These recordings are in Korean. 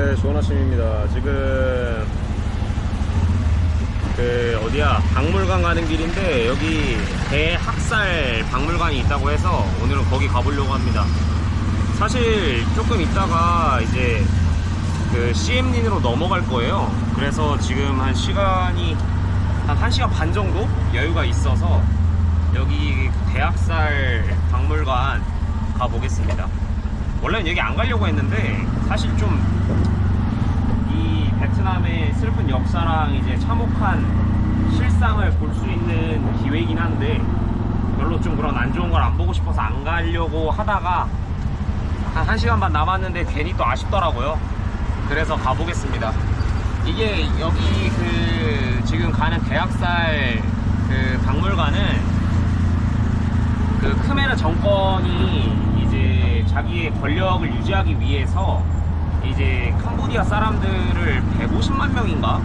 네, 좋은 아침입니다. 지금 어디야, 박물관 가는 길인데 여기 대학살 박물관이 있다고 해서 오늘은 거기 가보려고 합니다. 사실 조금 있다가 이제 CM린으로 넘어갈 거예요. 그래서 지금 한 시간이 한 1시간 반 정도 여유가 있어서 여기 대학살 박물관 가보겠습니다. 원래는 여기 안 가려고 했는데 사실 좀 이 베트남의 슬픈 역사랑 이제 참혹한 실상을 볼 수 있는 기회이긴 한데 별로 좀 그런 안 좋은 걸 안 보고 싶어서 안 가려고 하다가 한 1시간 반 남았는데 괜히 또 아쉽더라고요. 그래서 가보겠습니다. 이게 여기 지금 가는 대학살 박물관은 크메르 정권이 이제 자기의 권력을 유지하기 위해서 이제 캄보디아 사람들을 150만 명인가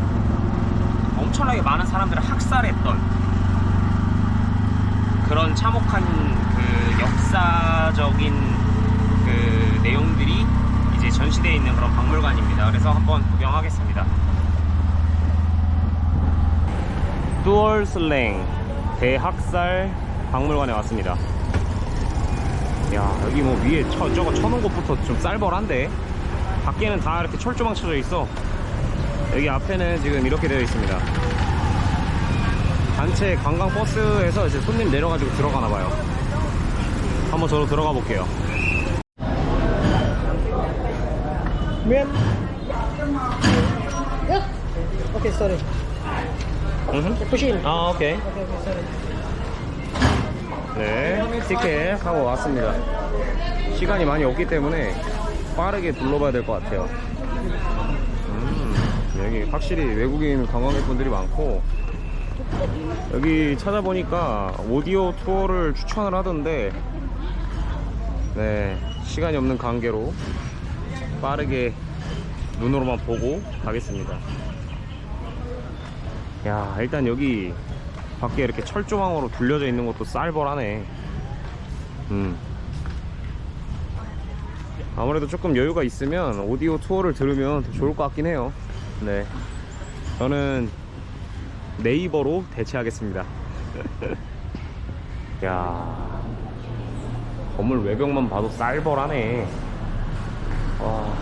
엄청나게 많은 사람들을 학살했던 그런 참혹한 역사적인 내용들이 이제 전시되어 있는 그런 박물관입니다. 그래서 한번 구경하겠습니다. 뚜얼슬랭 대학살 박물관에 왔습니다. 야, 여기 뭐 위에 저거 쳐놓은 것부터 좀 쌀벌한데 밖에는 다 이렇게 철조망 쳐져 있어. 여기 앞에는 지금 이렇게 되어 있습니다. 단체 관광버스에서 이제 손님 내려가지고 들어가나봐요. 한번 저로 들어가 볼게요. Ma'am. Yeah. Okay, sorry. Push in. 아, 오케이. Okay, sorry. 네, 티켓 하고 왔습니다. 시간이 많이 없기 때문에 빠르게 둘러봐야 될 것 같아요. 여기 확실히 외국인 관광객분들이 많고, 여기 찾아보니까 오디오 투어를 추천을 하던데, 네, 시간이 없는 관계로 빠르게 눈으로만 보고 가겠습니다. 야, 일단 여기 밖에 이렇게 철조망으로 둘려져 있는 것도 쌀벌하네. 아무래도 조금 여유가 있으면 오디오 투어를 들으면 더 좋을 것 같긴 해요. 네, 저는 네이버로 대체하겠습니다. 야, 건물 외벽만 봐도 쌀벌하네. 와,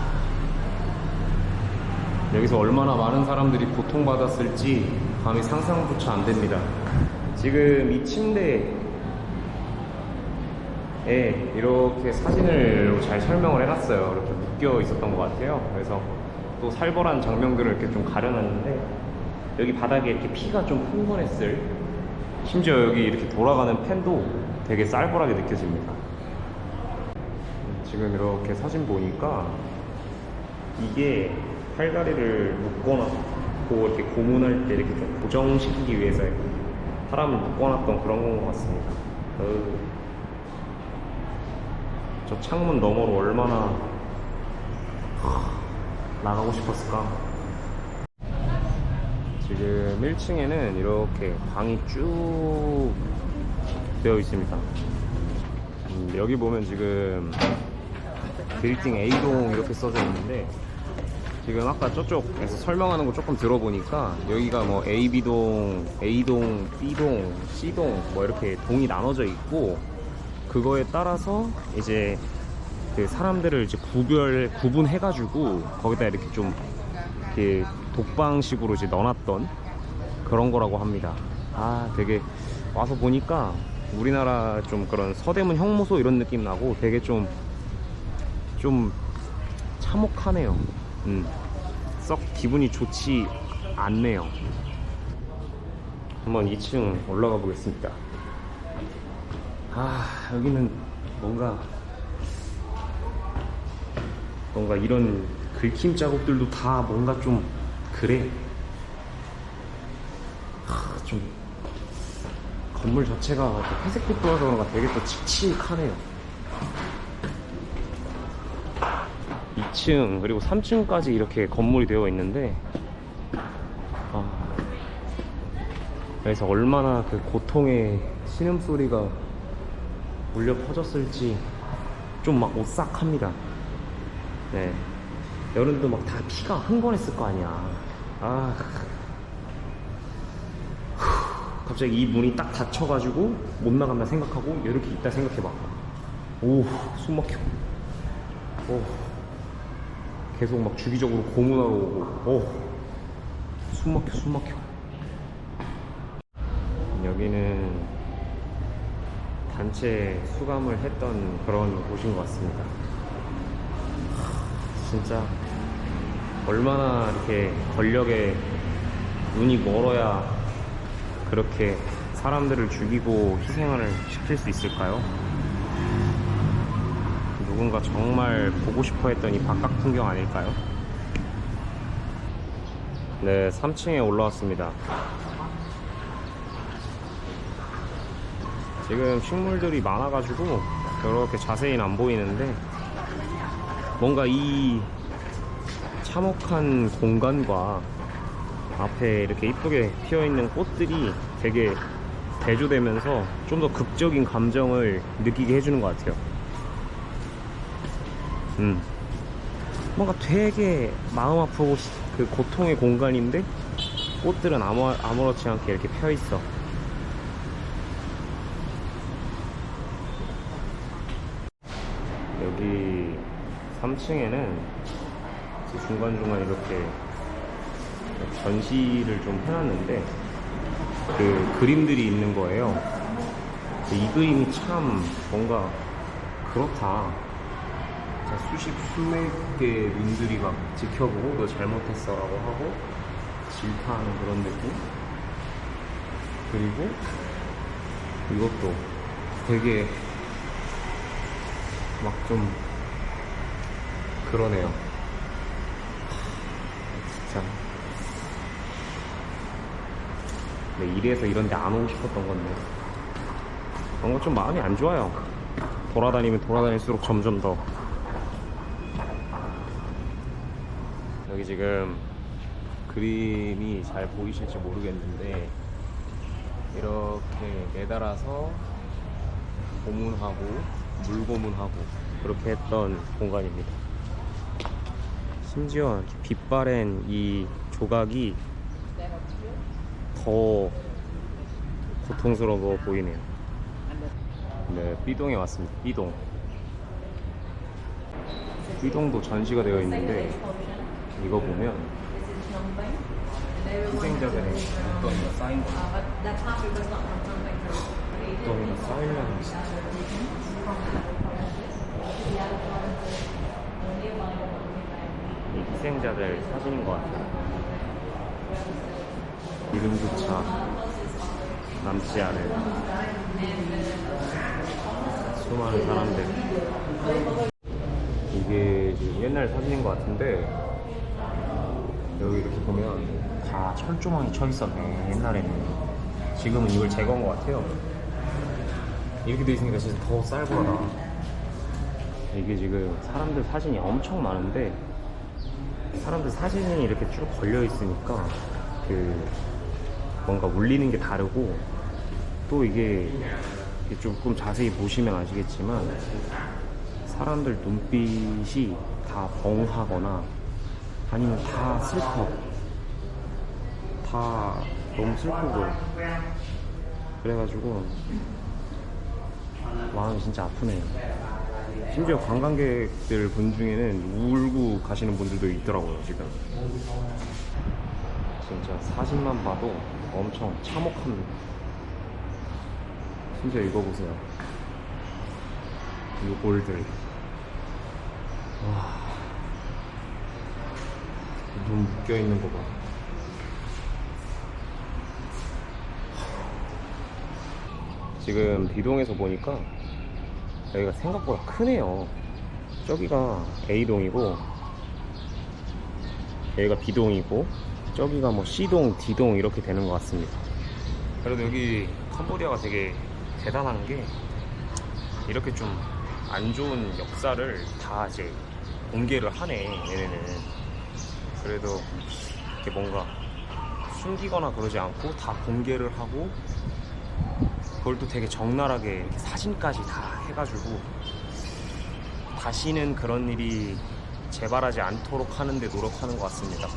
여기서 얼마나 많은 사람들이 고통받았을지 감히 상상조차 안 됩니다. 지금 이 침대에 이렇게 사진을 잘 설명을 해놨어요. 이렇게 묶여 있었던 것 같아요. 그래서 또 살벌한 장면들을 이렇게 좀 가려놨는데, 여기 바닥에 이렇게 피가 좀 풍선했을, 심지어 여기 이렇게 돌아가는 팬도 되게 쌀벌하게 느껴집니다. 지금 이렇게 사진 보니까 이게 팔다리를 묶어놨고 이렇게 고문할 때 이렇게 좀 고정시키기 위해서 사람을 묶어놨던 그런 건 것 같습니다. 저 창문 너머로 얼마나 나가고 싶었을까. 지금 1층에는 이렇게 방이 쭉 되어 있습니다. 여기 보면 지금 빌딩 A동 이렇게 써져 있는데, 지금 아까 저쪽에서 설명하는 거 조금 들어보니까 여기가 뭐 AB동, A동, B동, C동 뭐 이렇게 동이 나눠져 있고, 그거에 따라서 이제 사람들을 이제 구분해가지고 거기다 이렇게 좀 이렇게 독방식으로 이제 넣어놨던 그런 거라고 합니다. 아, 되게 와서 보니까 우리나라 좀 그런 서대문 형무소 이런 느낌 나고 되게 좀 참혹하네요. 썩 기분이 좋지 않네요. 한번 2층 올라가 보겠습니다. 아, 여기는 뭔가 이런 긁힘 자국들도 다 뭔가 좀 그래. 좀 건물 자체가 회색빛 돌아서 그런가 되게 또 칙칙하네요. 2층 그리고 3층까지 이렇게 건물이 되어 있는데, 그래서 얼마나 그 고통의 신음소리가 울려 퍼졌을지 좀 막 오싹합니다. 네, 여름도 막 다 피가 흥건했을 거 아니야. 아, 갑자기 이 문이 딱 닫혀가지고 못 나간다 생각하고 이렇게 있다 생각해봐. 오, 숨 막혀. 오, 계속 막 주기적으로 고문하러 오고. 오, 숨 막혀, 숨 막혀. 여기는 단체 수감을 했던 그런 곳인 것 같습니다. 진짜 얼마나 이렇게 권력에 눈이 멀어야 그렇게 사람들을 죽이고 희생을 시킬 수 있을까요? 누군가 정말 보고 싶어 했던 이 바깥 풍경 아닐까요? 네, 3층에 올라왔습니다. 지금 식물들이 많아가지고 이렇게 자세히는 안 보이는데, 뭔가 이 참혹한 공간과 앞에 이렇게 이쁘게 피어있는 꽃들이 되게 대조되면서 좀 더 극적인 감정을 느끼게 해주는 것 같아요. 뭔가 되게 마음 아프고 그 고통의 공간인데 꽃들은 아무렇지 않게 이렇게 펴있어. 여기 3층에는 중간중간 이렇게 전시를 좀 해놨는데 그 그림들이 있는 거예요. 이 그림이 참 뭔가 그렇다. 수백 개의 눈들이 막 지켜보고 너 잘못했어 라고 하고 질타하는 그런 느낌. 그리고 이것도 되게 막 좀 그러네요. 진짜. 네, 이래서 이런 데 안 오고 싶었던 건데 뭔가 좀 마음이 안 좋아요. 돌아다니면 돌아다닐수록 점점 더. 여기 지금 그림이 잘 보이실지 모르겠는데 이렇게 매달아서 고문하고 물고문하고 그렇게 했던 공간입니다. 심지어 빛바랜 이 조각이 더 고통스러워 보이네요. 네, B동에 왔습니다. B동도 전시가 되어 있는데 이거 보면 희생자들의 묵더미가 쌓인 거예요. 묵더미가 쌓이려고 있어. 이 희생자들 사진인 것 같아요. 이름조차 남지 않은 수많은 사람들. 이게 지금 옛날 사진인 것 같은데 여기 이렇게 보면 다 철조망이 쳐 있었네. 옛날에는. 지금은 이걸 제거한 것 같아요. 이렇게 돼 있으니까 진짜 더 쌀벌하다. 이게 지금 사람들 사진이 엄청 많은데 사람들 사진이 이렇게 쭉 걸려 있으니까 그 뭔가 울리는 게 다르고, 또 이게 조금 자세히 보시면 아시겠지만 사람들 눈빛이 다 벙하거나 아니면 다 슬퍼. 다 너무 슬프고 그래가지고 마음이 진짜 아프네요. 심지어 관광객들 분 중에는 울고 가시는 분들도 있더라고요. 지금 진짜 사진만 봐도 엄청 참혹합니다. 심지어 이거 보세요. 이 볼들. 와, 눈 묶여있는 거 봐. 지금 B동에서 보니까 여기가 생각보다 크네요. 저기가 A동이고 여기가 B동이고 저기가 뭐 C동, D동 이렇게 되는 것 같습니다. 그래도 여기 캄보디아가 되게 대단한 게 이렇게 좀 안 좋은 역사를 다 이제 공개를 하네. 얘네는 그래도 이렇게 뭔가 숨기거나 그러지 않고 다 공개를 하고, 그걸 또 되게 적나라하게 이렇게 사진까지 다 해가지고 다시는 그런 일이 재발하지 않도록 하는데 노력하는 것 같습니다.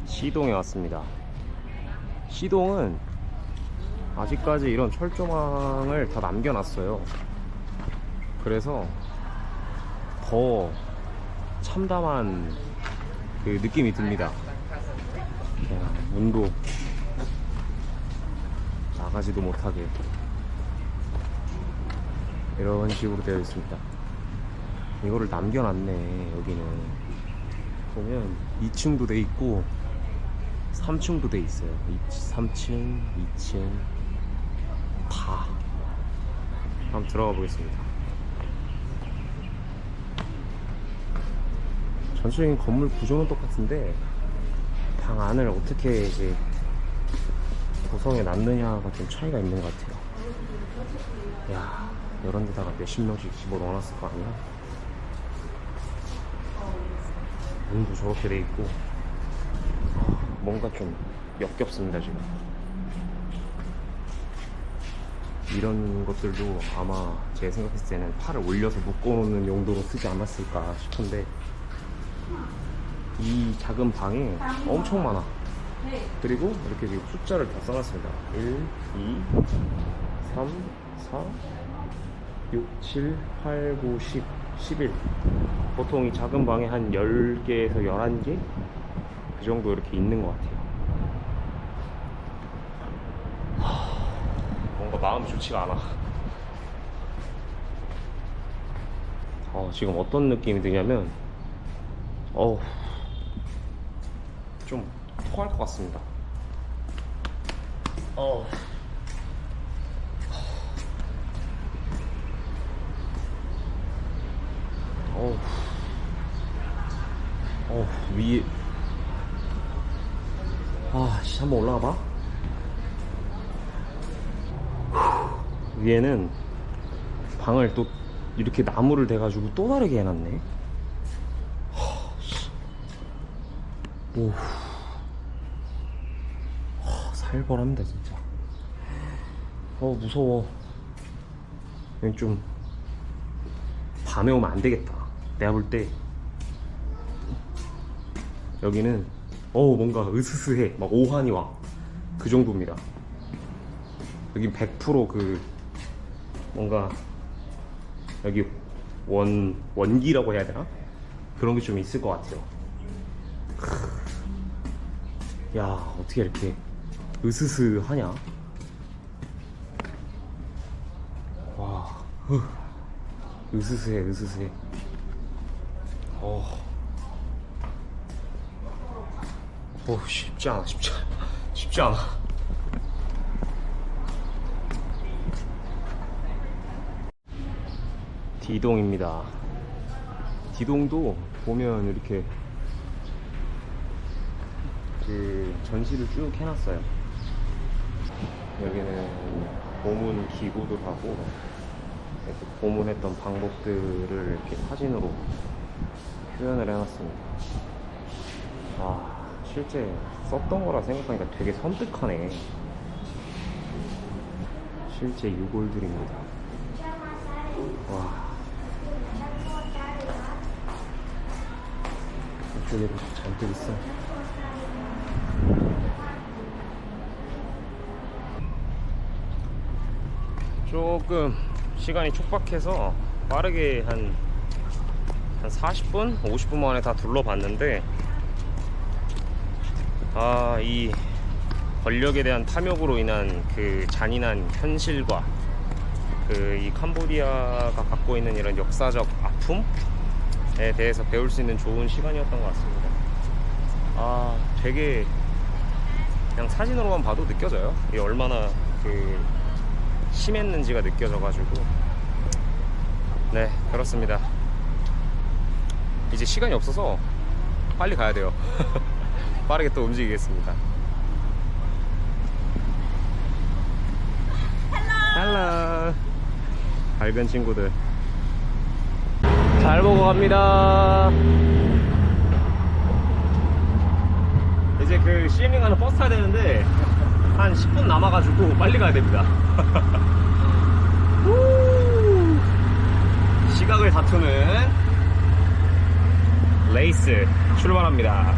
시동에 왔습니다. 시동은 아직까지 이런 철조망을 다 남겨놨어요. 그래서 더 참담한 그 느낌이 듭니다. 야, 문도 나가지도 못하게 이런 식으로 되어 있습니다. 이거를 남겨놨네. 여기는 보면 2층도 돼 있고 3층도 돼 있어요. 3층, 2층 다. 한번 들어가 보겠습니다. 전체적인 건물 구조는 똑같은데 방 안을 어떻게 이제 구성해 놨느냐가 좀 차이가 있는 것 같아요. 야, 이런 데다가 몇십 명씩 집어 넣어놨을 거 아니야? 문도 저렇게 돼 있고 뭔가 좀 역겹습니다. 지금 이런 것들도 아마 제가 생각했을 때는 팔을 올려서 묶어놓는 용도로 쓰지 않았을까 싶은데 이 작은 방에 엄청 많아. 그리고 이렇게 지금 숫자를 다 써놨습니다. 1, 2, 3, 4, 6, 7, 8, 9, 10, 11. 보통 이 작은 방에 한 10개에서 11개? 그 정도 이렇게 있는 것 같아요. 뭔가 마음이 좋지가 않아. 지금 어떤 느낌이 드냐면 좀 토할 것 같습니다. 위에 한번 올라가 봐. 위에는 방을 또 이렇게 나무를 대가지고 또 다르게 해놨네. 오, 살벌합니다 진짜. 무서워. 좀 밤에 오면 안 되겠다. 내가 볼 때 여기는 뭔가 으스스해. 막 오한이 와. 그 정도입니다. 여긴 100% 그 뭔가 여기 원기라고 해야 되나? 그런 게 좀 있을 것 같아요. 야, 어떻게 이렇게 으스스하냐? 와, 으스스해. 쉽지 않아. D동입니다. D동도 보면 이렇게 그 전시를 쭉 해놨어요. 여기는 고문 기구도 하고 이렇게 고문했던 방법들을 이렇게 사진으로 표현을 해놨습니다. 실제 썼던 거라 생각하니까 되게 섬뜩하네. 실제 유골들입니다. 와, 이쪽에도 잔뜩 있어. 조금 시간이 촉박해서 빠르게 한 40분? 50분 만에 다 둘러봤는데 이 권력에 대한 탐욕으로 인한 그 잔인한 현실과 이 캄보디아가 갖고 있는 이런 역사적 아픔에 대해서 배울 수 있는 좋은 시간이었던 것 같습니다. 되게 그냥 사진으로만 봐도 느껴져요. 이게 얼마나 그 심했는지가 느껴져가지고. 네, 그렇습니다. 이제 시간이 없어서 빨리 가야 돼요. 빠르게 또 움직이겠습니다. 헬로. 밝은 친구들 잘 보고 갑니다. 이제 그 시엠링 가는 버스 타야 되는데 한 10분 남아가지고 빨리 가야 됩니다. 시각을 다투는 레이스 출발합니다.